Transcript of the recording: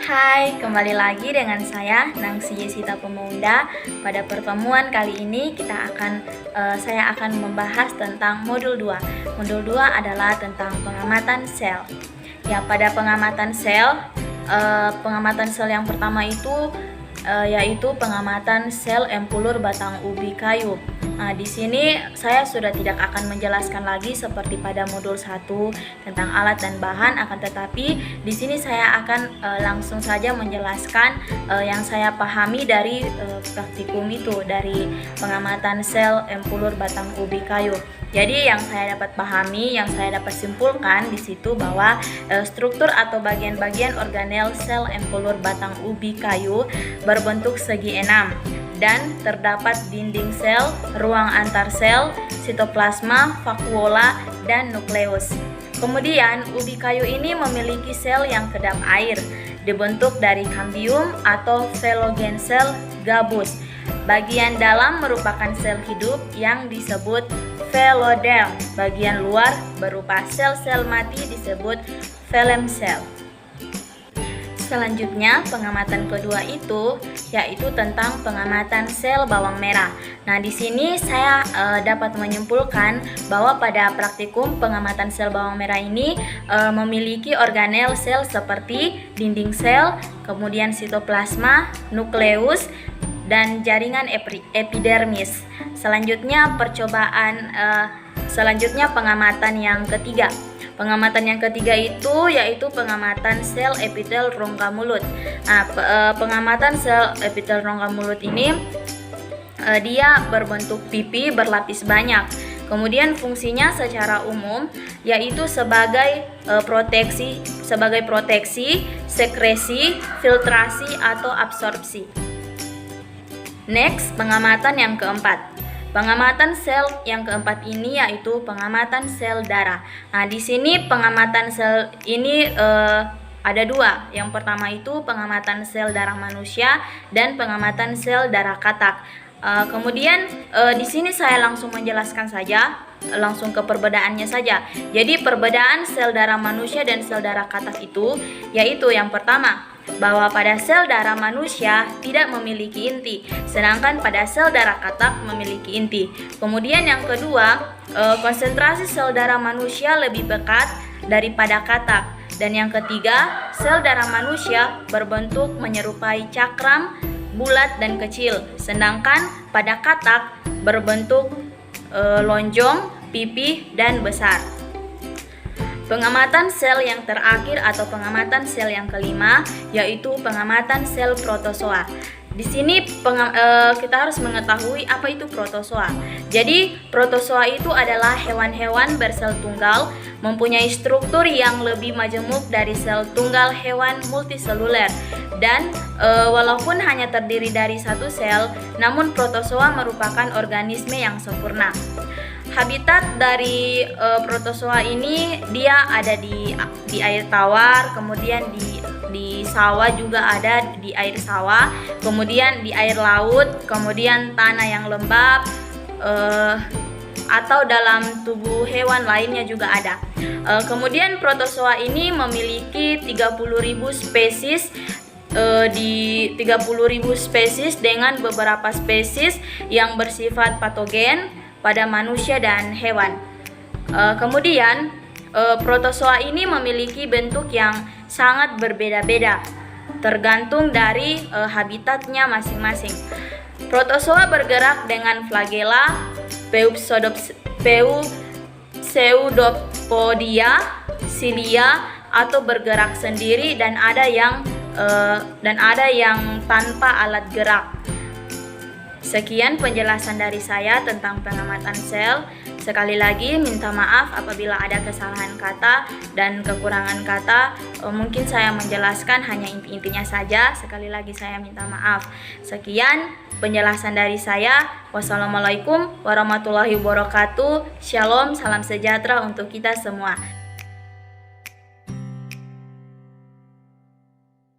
Hai, kembali lagi dengan saya Nangsi Yesita Pemuda. Pada pertemuan kali ini saya akan membahas tentang modul 2. Modul 2 adalah tentang pengamatan sel. Ya, pada pengamatan sel yang pertama itu yaitu pengamatan sel empulur batang ubi kayu. Nah, di sini saya sudah tidak akan menjelaskan lagi seperti pada modul 1 tentang alat dan bahan, akan tetapi di sini saya akan langsung saja menjelaskan yang saya pahami dari praktikum itu, dari pengamatan sel empulur batang ubi kayu. Jadi yang saya dapat pahami, yang saya dapat simpulkan di situ bahwa struktur atau bagian-bagian organel sel empulur batang ubi kayu berbentuk segi enam dan terdapat dinding sel, ruang antar sel, sitoplasma, vakuola, dan nukleus. Kemudian ubi kayu ini memiliki sel yang kedap air, dibentuk dari kambium atau velogen sel gabus. Bagian dalam merupakan sel hidup yang disebut veloderm. Bagian luar berupa sel-sel mati disebut phloem cell. Selanjutnya, pengamatan kedua yaitu tentang pengamatan sel bawang merah. Nah, di sini saya dapat menyimpulkan bahwa pada praktikum pengamatan sel bawang merah ini memiliki organel sel seperti dinding sel, kemudian sitoplasma, nukleus, dan jaringan epidermis. Selanjutnya pengamatan yang ketiga. Pengamatan yang ketiga yaitu pengamatan sel epitel rongga mulut. Nah, pengamatan sel epitel rongga mulut ini dia berbentuk pipi berlapis banyak. Kemudian fungsinya secara umum yaitu sebagai proteksi, sekresi, filtrasi atau absorpsi. Next, pengamatan yang keempat. Pengamatan sel yang keempat ini yaitu pengamatan sel darah. Nah, di sini pengamatan sel ini ada dua. Yang pertama itu pengamatan sel darah manusia dan pengamatan sel darah katak. Kemudian di sini saya langsung menjelaskan saja, langsung ke perbedaannya saja. Jadi perbedaan sel darah manusia dan sel darah katak itu yaitu yang pertama, bahwa pada sel darah manusia tidak memiliki inti, sedangkan pada sel darah katak memiliki inti. Kemudian yang kedua, konsentrasi sel darah manusia lebih pekat daripada katak. Dan yang ketiga, sel darah manusia berbentuk menyerupai cakram, bulat dan kecil, sedangkan pada katak berbentuk lonjong, pipih, dan besar. Pengamatan sel yang terakhir atau pengamatan sel yang kelima yaitu pengamatan sel protozoa. Di sini kita harus mengetahui apa itu protozoa. Jadi protozoa itu adalah hewan-hewan bersel tunggal, mempunyai struktur yang lebih majemuk dari sel tunggal hewan multiseluler. Dan walaupun hanya terdiri dari satu sel, namun protozoa merupakan organisme yang sempurna. Habitat dari protozoa ini dia ada di air tawar, kemudian di sawah juga ada di air sawah, kemudian di air laut, kemudian tanah yang lembab, atau dalam tubuh hewan lainnya juga ada. Kemudian protozoa ini memiliki 30.000 spesies di 30.000 spesies dengan beberapa spesies yang bersifat patogen pada manusia dan hewan. Kemudian protozoa ini memiliki bentuk yang sangat berbeda-beda tergantung dari habitatnya masing-masing. Protozoa bergerak dengan flagela, pseudopodia, silia, atau bergerak sendiri dan ada yang tanpa alat gerak. Sekian penjelasan dari saya tentang pengamatan sel. Sekali lagi minta maaf apabila ada kesalahan kata dan kekurangan kata. Mungkin saya menjelaskan hanya inti-intinya saja. Sekali lagi saya minta maaf. Sekian penjelasan dari saya. Wassalamualaikum warahmatullahi wabarakatuh. Shalom, salam sejahtera untuk kita semua.